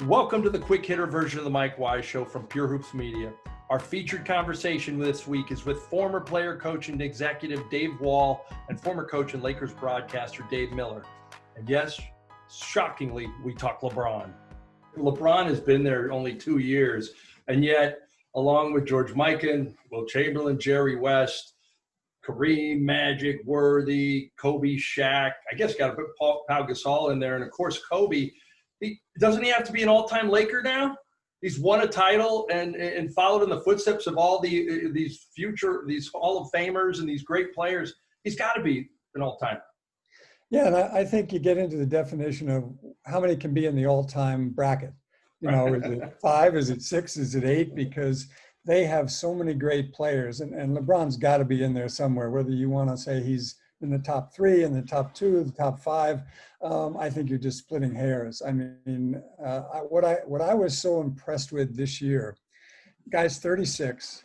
Welcome to the quick hitter version of the Mike Wise Show from Pure Hoops Media. Our featured conversation this week is with former player, coach, and executive Dave Wall and former coach and Lakers broadcaster Dave Miller. And yes, shockingly, we talk LeBron. LeBron has been there only 2 years, and yet, along with George Mikan, Will Chamberlain, Jerry West, Kareem, Magic, Worthy, Kobe, Shaq, I guess got to put Pau Gasol in there, and of course Kobe. Doesn't he have to be an all-time Laker now? He's won a title and followed in the footsteps of all these Hall of Famers and these great players. He's got to be an all-timer. Yeah, and I think you get into the definition of how many can be in the all-time bracket. You know, is it 5? Is it 6? Is it 8? Because they have so many great players, and LeBron's got to be in there somewhere. Whether you want to say he's in the top 3, in the top 2, the top 5, I think you're just splitting hairs. I mean, what I was so impressed with this year, guy's 36,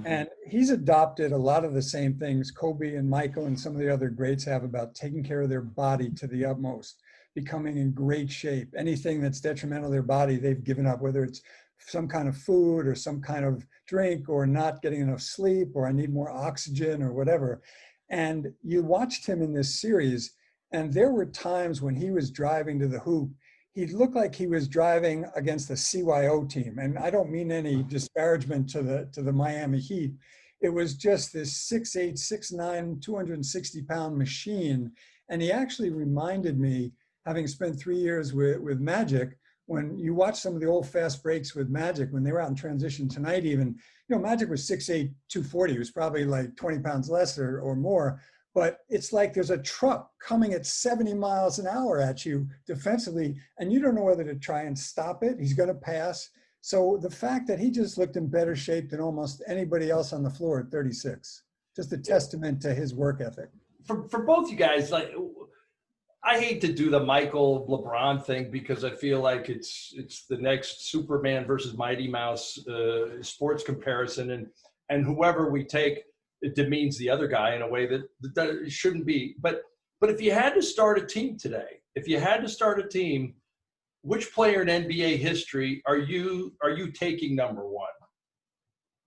and he's adopted a lot of the same things Kobe and Michael and some of the other greats have about taking care of their body to the utmost, becoming in great shape. Anything that's detrimental to their body, they've given up, whether it's some kind of food or some kind of drink or not getting enough sleep or I need more oxygen or whatever. And you watched him in this series, and there were times when he was driving to the hoop, he looked like he was driving against the CYO team. And I don't mean any disparagement to the Miami Heat. It was just this 6'8", 6'9", 260-pound machine. And he actually reminded me, having spent 3 years with Magic, when you watch some of the old fast breaks with Magic, when they were out in transition tonight even, you know, Magic was 6'8", 240. He was probably like 20 pounds less or more. But it's like there's a truck coming at 70 miles an hour at you defensively, and you don't know whether to try and stop it. He's going to pass. So the fact that he just looked in better shape than almost anybody else on the floor at 36, just a testament to his work ethic. For both you guys, like, I hate to do the Michael LeBron thing because I feel like it's the next Superman versus Mighty Mouse sports comparison, and whoever we take, it demeans the other guy in a way that it shouldn't be. But if you had to start a team today, which player in NBA history are you taking number one?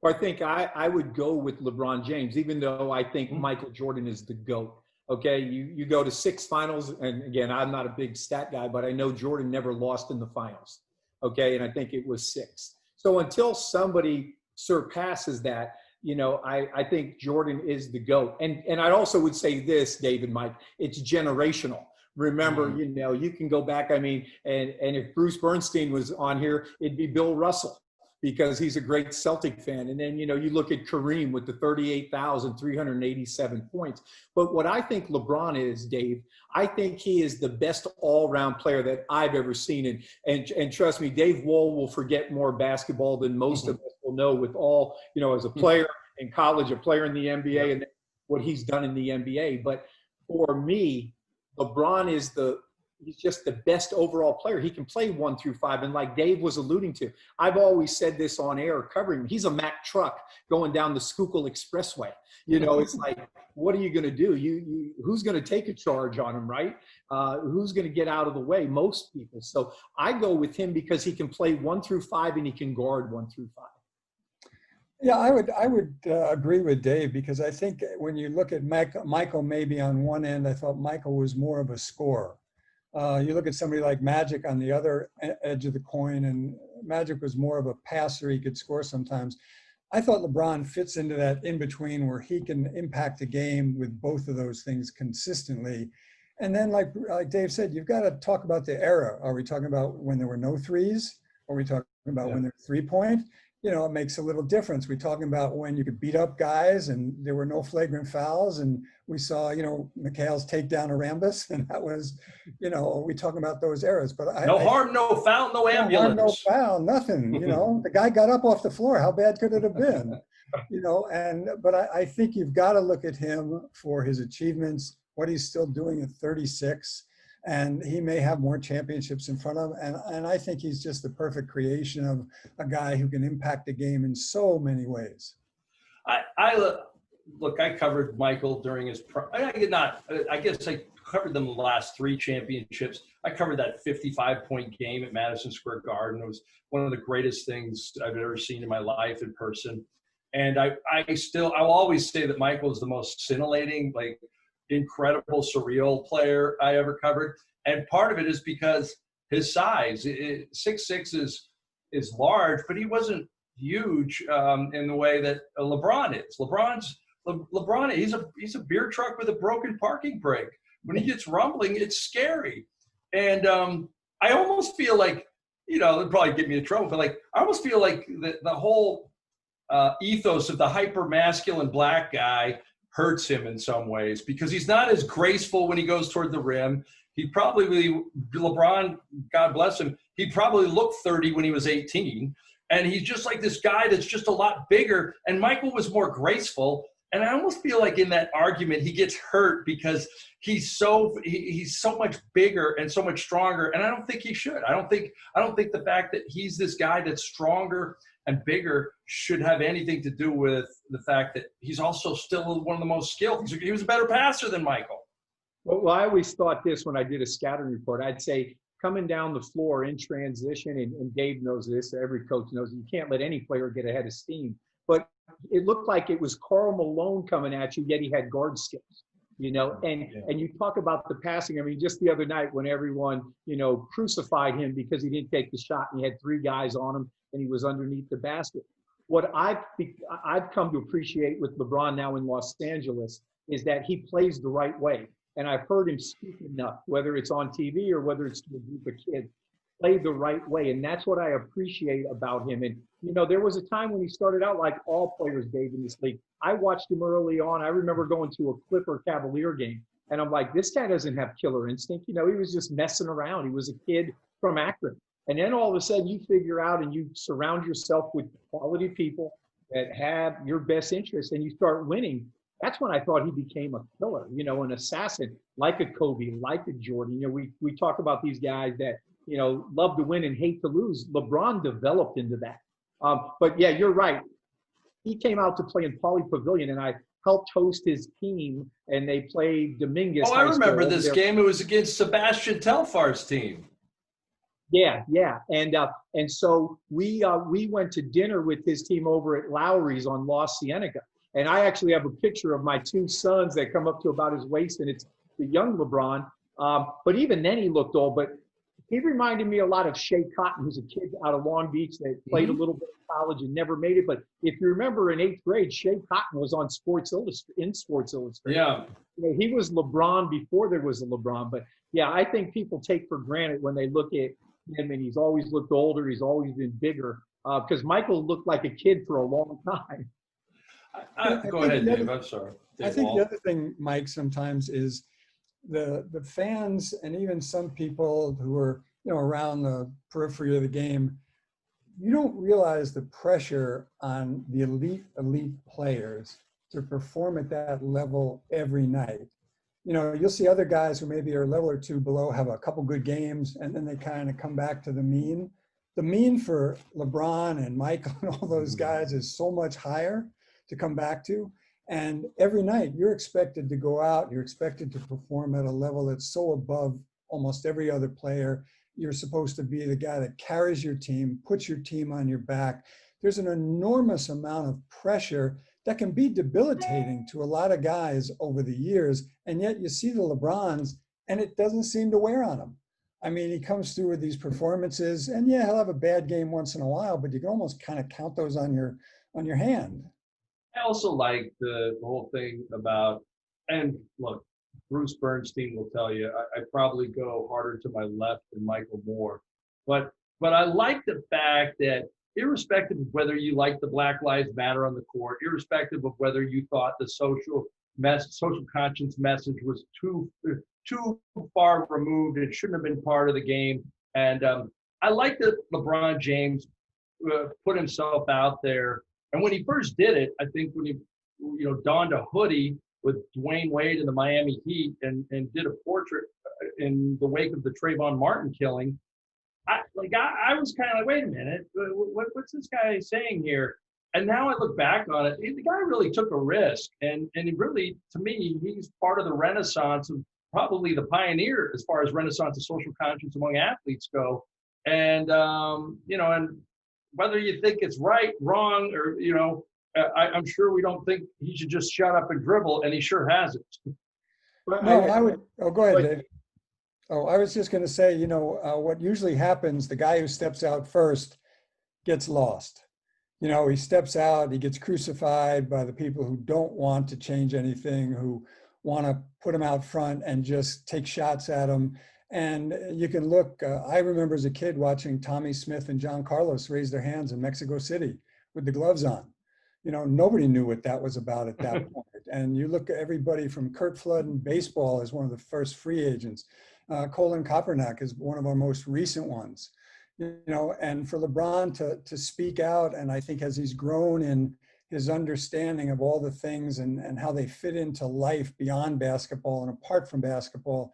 Well, I think I would go with LeBron James, even though I think Michael Jordan is the GOAT. Okay, you go to 6 finals, and again, I'm not a big stat guy, but I know Jordan never lost in the finals. Okay, and I think it was 6. So until somebody surpasses that, you know, I think Jordan is the GOAT. And I also would say this, Dave and Mike, it's generational. Remember, you know, you can go back, I mean, and if Bruce Bernstein was on here, it'd be Bill Russell, because he's a great Celtic fan. And then, you know, you look at Kareem with the 38,387 points. But what I think LeBron is, Dave, I think he is the best all-around player that I've ever seen. And trust me, Dave Wall will forget more basketball than most of us will know, with all, you know, as a player in college, a player in the NBA, and what he's done in the NBA. But for me, LeBron is he's just the best overall player. He can play 1 through 5. And like Dave was alluding to, I've always said this on air covering him. He's a Mack truck going down the Schuylkill Expressway. You know, it's like, what are you going to do? Who's going to take a charge on him, right? Who's going to get out of the way? Most people. So I go with him because he can play 1 through 5 and he can guard 1 through 5. Yeah, I would agree with Dave, because I think when you look at Michael maybe on one end, I thought Michael was more of a scorer. You look at somebody like Magic on the other edge of the coin, and Magic was more of a passer. He could score sometimes. I thought LeBron fits into that in-between where he can impact the game with both of those things consistently. And then like Dave said, you've got to talk about the era. Are we talking about when there were no threes? Are we talking about when there were 3-point? You know, it makes a little difference. We're talking about when you could beat up guys and there were no flagrant fouls, and we saw, you know, McHale's takedown of Rambus, and that was, you know, we talking about those eras. But no harm, no foul, no ambulance. No foul, nothing. You know, the guy got up off the floor. How bad could it have been? You know, but I think you've got to look at him for his achievements, what he's still doing at 36. And he may have more championships in front of him. And I think he's just the perfect creation of a guy who can impact the game in so many ways. I covered Michael during his I guess I covered them the last 3 championships. I covered that 55-point game at Madison Square Garden. It was one of the greatest things I've ever seen in my life in person. And I'll always say that Michael is the most scintillating, like incredible, surreal player I ever covered. And part of it is because his size. 6'6" is large, but he wasn't huge in the way that LeBron is. LeBron, he's a beer truck with a broken parking brake. When he gets rumbling, it's scary. And I almost feel like, it'll probably get me in trouble, but like I almost feel like the whole ethos of the hyper masculine black guy hurts him in some ways because he's not as graceful when he goes toward the rim. LeBron, God bless him, he probably looked 30 when he was 18. And he's just like this guy that's just a lot bigger. And Michael was more graceful. And I almost feel like in that argument, he gets hurt because he's so much bigger and so much stronger. And I don't think he should. I don't think the fact that he's this guy that's stronger and bigger should have anything to do with the fact that he's also still one of the most skilled. He was a better passer than Michael. Well, I always thought this when I did a scouting report. I'd say coming down the floor in transition, and Dave knows this, every coach knows, you can't let any player get ahead of steam. But it looked like it was Karl Malone coming at you, yet he had guard skills, and you talk about the passing. I mean, just the other night when everyone, crucified him because he didn't take the shot and he had 3 guys on him and he was underneath the basket. What I've come to appreciate with LeBron now in Los Angeles is that he plays the right way. And I've heard him speak enough, whether it's on TV or whether it's to a group of kids, play the right way. And that's what I appreciate about him. And, there was a time when he started out like all players, Dave, in this league. I watched him early on. I remember going to a Clipper Cavalier game, and I'm like, this guy doesn't have killer instinct. He was just messing around. He was a kid from Akron. And then all of a sudden you figure out and you surround yourself with quality people that have your best interests and you start winning. That's when I thought he became a killer, an assassin, like a Kobe, like a Jordan. We talk about these guys that, love to win and hate to lose. LeBron developed into that. But yeah, you're right. He came out to play in Pauley Pavilion, and I helped host his team, and they played Dominguez. Oh, I remember this game. It was against Sebastian Telfair's team. Yeah. And so we went to dinner with his team over at Lowry's on La Cienega. And I actually have a picture of my 2 sons that come up to about his waist, and it's the young LeBron. But even then he looked old. But he reminded me a lot of Shea Cotton, who's a kid out of Long Beach that played a little bit of college and never made it. But if you remember in 8th grade, Shea Cotton was on Sports Illustrated. Yeah. He was LeBron before there was a LeBron. But yeah, I think people take for granted when they look at him, and he's always looked older. He's always been bigger because Michael looked like a kid for a long time. Go ahead, Dave. I'm sorry. I think the other thing, Mike, sometimes is the fans and even some people who are around the periphery of the game, you don't realize the pressure on the elite players to perform at that level every night. You'll see other guys who maybe are a level or 2 below have a couple good games, and then they kind of come back to the mean. The mean for LeBron and Michael and all those guys is so much higher to come back to. And every night you're expected to go out, you're expected to perform at a level that's so above almost every other player. You're supposed to be the guy that carries your team, puts your team on your back. There's an enormous amount of pressure that can be debilitating to a lot of guys over the years. And yet you see the LeBrons and it doesn't seem to wear on him. I mean, he comes through with these performances and yeah, he'll have a bad game once in a while, but you can almost kind of count those on your hand. I also like the whole thing about, and look, Bruce Bernstein will tell you, I probably go harder to my left than Michael Moore. But I like the fact that irrespective of whether you like the Black Lives Matter on the court, irrespective of whether you thought the social conscience message was too far removed, it shouldn't have been part of the game. And I like that LeBron James put himself out there. And when he first did it, I think when he, donned a hoodie with Dwayne Wade and the Miami Heat and did a portrait in the wake of the Trayvon Martin killing, I was kind of like, wait a minute, what's this guy saying here? And now I look back on it, the guy really took a risk. And really, to me, he's part of the renaissance of probably the pioneer as far as renaissance of social conscience among athletes go. And, and whether you think it's right, wrong, or, I'm sure we don't think he should just shut up and dribble, and he sure hasn't. No, and I would, oh, go ahead, Dave. Oh, I was just going to say, what usually happens, the guy who steps out first gets lost. He steps out, he gets crucified by the people who don't want to change anything, who want to put him out front and just take shots at him. And you can look, I remember as a kid watching Tommy Smith and John Carlos raise their hands in Mexico City with the gloves on. Nobody knew what that was about at that point. And you look at everybody from Curt Flood in baseball as one of the first free agents. Colin Kaepernick is one of our most recent ones. And for LeBron to speak out, and I think as he's grown in his understanding of all the things and how they fit into life beyond basketball and apart from basketball,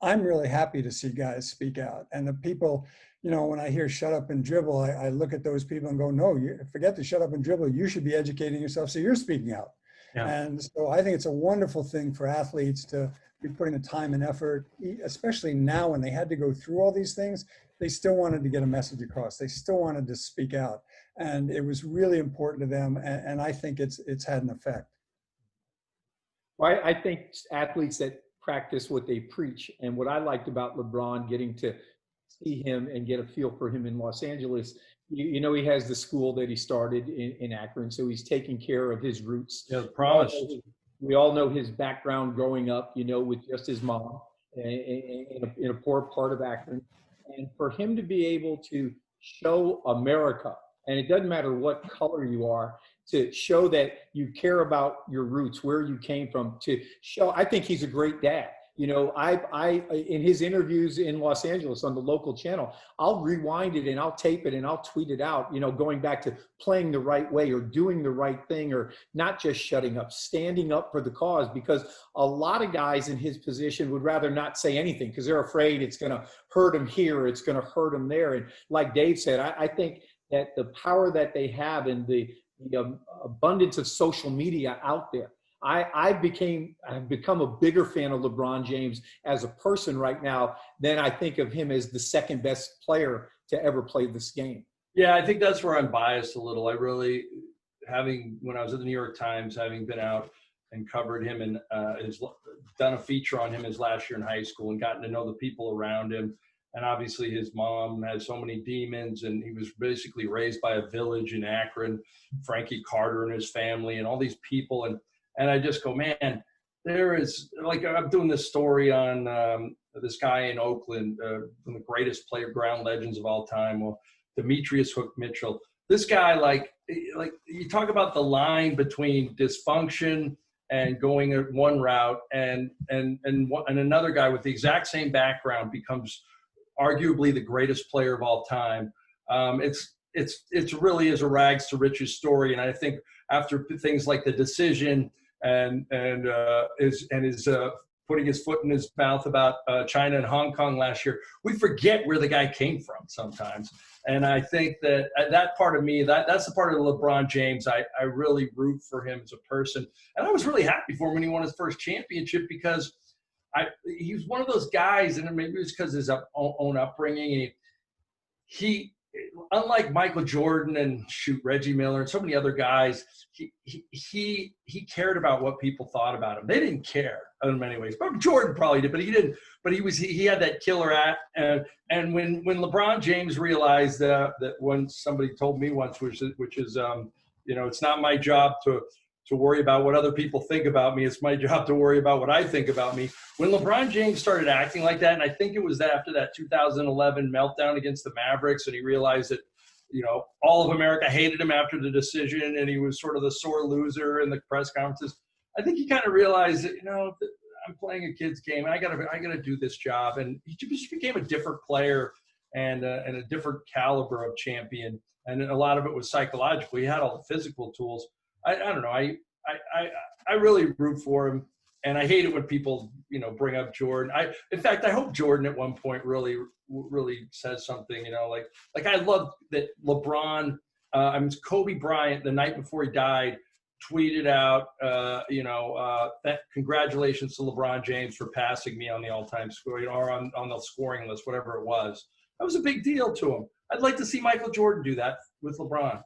I'm really happy to see guys speak out. And the people, when I hear shut up and dribble, I look at those people and go, no, forget the shut up and dribble. You should be educating yourself, so you're speaking out. Yeah. And so I think it's a wonderful thing for athletes to be putting the time and effort, especially now when they had to go through all these things. They still wanted to get a message across. They still wanted to speak out. And it was really important to them. And I think it's had an effect. Well, I think athletes that practice what they preach. And what I liked about LeBron, getting to see him and get a feel for him in Los Angeles, he has the school that he started in Akron. So he's taking care of his roots. Yeah, promised. We all know his background growing up, with just his mom in a poor part of Akron. And for him to be able to show America, and it doesn't matter what color you are, to show that you care about your roots, where you came from, to show, I think he's a great dad. I in his interviews in Los Angeles on the local channel, I'll rewind it and I'll tape it and I'll tweet it out, going back to playing the right way or doing the right thing, or not just shutting up, standing up for the cause, because a lot of guys in his position would rather not say anything because they're afraid it's going to hurt them here, it's going to hurt them there. And like Dave said, I think that the power that they have and the abundance of social media out there, I've become a bigger fan of LeBron James as a person right now than I think of him as the second best player to ever play this game. Yeah, I think that's where I'm biased a little. I really, when I was at the New York Times, having been out and covered him and done a feature on him his last year in high school and gotten to know the people around him. And obviously his mom has so many demons, and he was basically raised by a village in Akron, Frankie Carter and his family and all these people. And I just go, man, there is, like, I'm doing this story on this guy in Oakland, one of the greatest ground legends of all time, Demetrius Hook Mitchell. This guy, like you talk about the line between dysfunction and going one route, and another guy with the exact same background becomes arguably the greatest player of all time. It's really is a rags to riches story, and I think after things like the decision and his putting his foot in his mouth about China and Hong Kong last year, we forget where the guy came from sometimes. And I think that part of me, that's the part of LeBron James, I really root for him as a person. And I was really happy for him when he won his first championship, because he was one of those guys, and maybe it was because of his own upbringing. He unlike Michael Jordan and Reggie Miller and so many other guys, he cared about what people thought about him. They didn't care in many ways. But Jordan probably did, but he didn't. But he had that killer act. And when LeBron James realized that when somebody told me once, which is it's not my job to worry about what other people think about me. It's my job to worry about what I think about me. When LeBron James started acting like that, and I think it was after that 2011 meltdown against the Mavericks, and he realized that, all of America hated him after the decision, and he was sort of the sore loser in the press conferences. I think he kind of realized that, I'm playing a kid's game, and I gotta do this job. And he just became a different player and a different caliber of champion. And a lot of it was psychological. He had all the physical tools. I don't know. I really root for him, and I hate it when people bring up Jordan. In fact, I hope Jordan at one point really says something. Like I love that LeBron. Kobe Bryant, the night before he died, tweeted out, congratulations to LeBron James for passing me on the all-time score, or on the scoring list, whatever it was. That was a big deal to him. I'd like to see Michael Jordan do that with LeBron.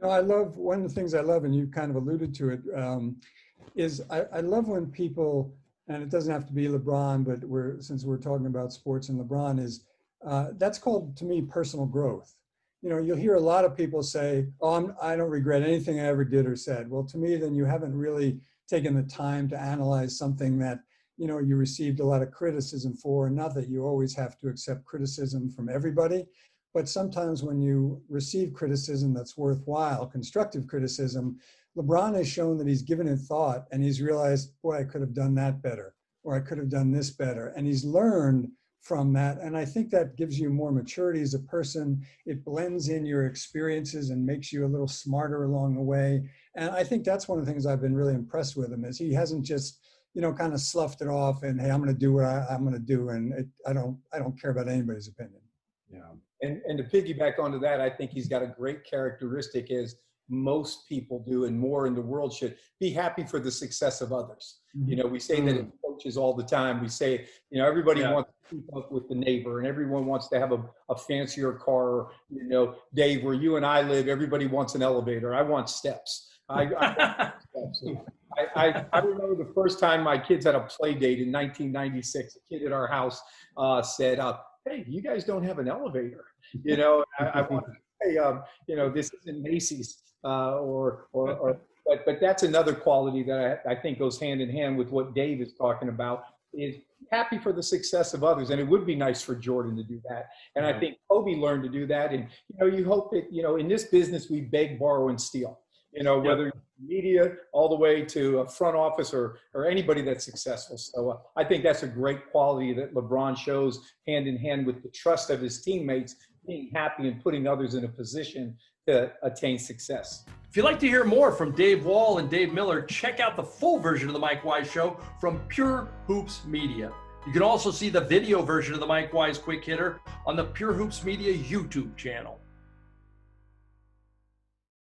I love, one of the things I love, and you kind of alluded to it, is I love when people, and it doesn't have to be LeBron, but since we're talking about sports and LeBron, is that's called, to me, personal growth. You'll hear a lot of people say, oh, I don't regret anything I ever did or said. Well, to me, then you haven't really taken the time to analyze something that, you received a lot of criticism for. And not that you always have to accept criticism from everybody, but sometimes when you receive criticism that's worthwhile, constructive criticism, LeBron has shown that he's given it thought and he's realized, boy, I could have done that better, or I could have done this better. And he's learned from that. And I think that gives you more maturity as a person. It blends in your experiences and makes you a little smarter along the way. And I think that's one of the things I've been really impressed with him, is he hasn't just, kind of sloughed it off and, hey, I'm going to do what I'm going to do. And I don't care about anybody's opinion. Yeah. And to piggyback onto that, I think he's got a great characteristic, as most people do, and more in the world should be happy for the success of others. Mm-hmm. We say that in coaches all the time. We say, everybody wants to keep up with the neighbor, and everyone wants to have a fancier car. Dave, where you and I live, everybody wants an elevator. I want steps. I want steps. I remember the first time my kids had a play date in 1996. A kid at our house said, hey, you guys don't have an elevator. I want to say, this isn't Macy's but that's another quality that I think goes hand in hand with what Dave is talking about, is happy for the success of others. And it would be nice for Jordan to do that. And I think Kobe learned to do that. And, you hope that, in this business, we beg, borrow, and steal, whether media all the way to a front office or anybody that's successful. So I think that's a great quality that LeBron shows, hand in hand with the trust of his teammates, being happy and putting others in a position to attain success. If you'd like to hear more from Dave Wall and Dave Miller, check out the full version of the Mike Wise Show from Pure Hoops Media. You can also see the video version of the Mike Wise Quick Hitter on the Pure Hoops Media YouTube channel.